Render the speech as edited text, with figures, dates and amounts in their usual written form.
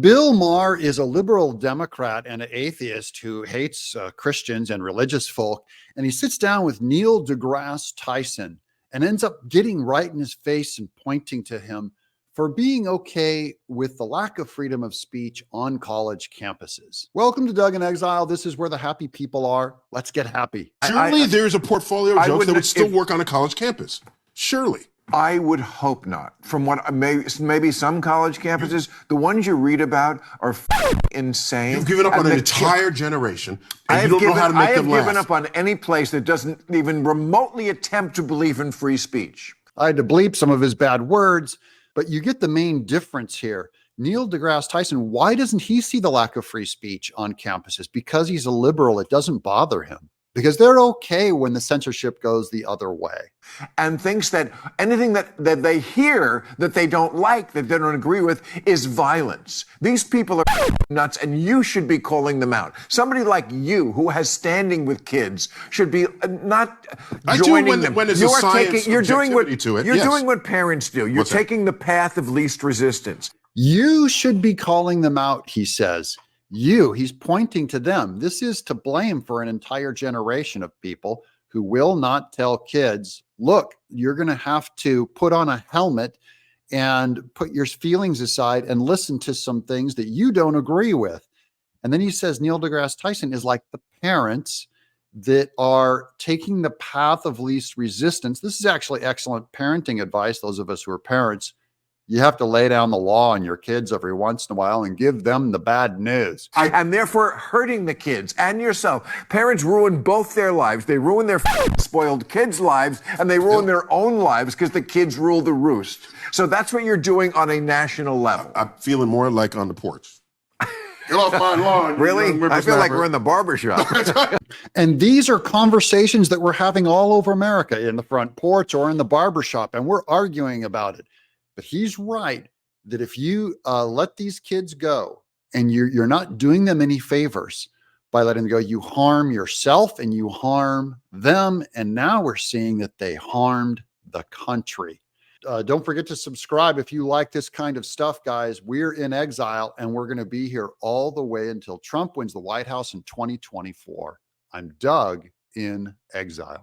Bill Maher is a liberal Democrat and an atheist who hates Christians and religious folk. And he sits down with Neil deGrasse Tyson and ends up getting right in his face and pointing to him for being okay with the lack of freedom of speech on college campuses. Welcome to Doug in Exile. This is where the happy people are. Let's get happy. Surely there's a portfolio of jokes that would still work on a college campus. Surely. I would hope not. From what maybe some college campuses, the ones you read about are insane. You've given up on an entire generation, and you don't know how to make them I have given laugh. up on any place that doesn't even remotely attempt to believe in free speech. I had to bleep some of his bad words, but you get the main difference here. Neil deGrasse Tyson, why doesn't he see the lack of free speech on campuses? Because he's a liberal. It doesn't bother him. Because they're okay when the censorship goes the other way. And thinks that anything that they hear that they don't like, that they don't agree with, is violence. These people are nuts, and you should be calling them out. Somebody like you, who has standing with kids, should be not joining them. When there's a science you're doing what to it. You're doing what parents do. You're taking the path of least resistance. You should be calling them out, he says. He's pointing to them. This is to blame for an entire generation of people who will not tell kids, look, you're going to have to put on a helmet and put your feelings aside and listen to some things that you don't agree with. And then he says Neil deGrasse Tyson is like the parents that are taking the path of least resistance. This is actually excellent parenting advice. Those of us who are parents, you have to lay down the law on your kids every once in a while and give them the bad news. And therefore hurting the kids and yourself. Parents ruin both their lives. They ruin their spoiled kids' lives, and they ruin their own lives because the kids rule the roost. So that's what you're doing on a national level. I'm feeling more like on the porch. Get off my lawn. Really? I feel like we're in the barbershop. And these are conversations that we're having all over America, in the front porch or in the barbershop, and we're arguing about it. But he's right that if you let these kids go and you're not doing them any favors by letting them go, you harm yourself and you harm them. And now we're seeing that they harmed the country. Don't forget to subscribe if you like this kind of stuff, guys. We're in exile, and we're going to be here all the way until Trump wins the White House in 2024. I'm Doug in Exile.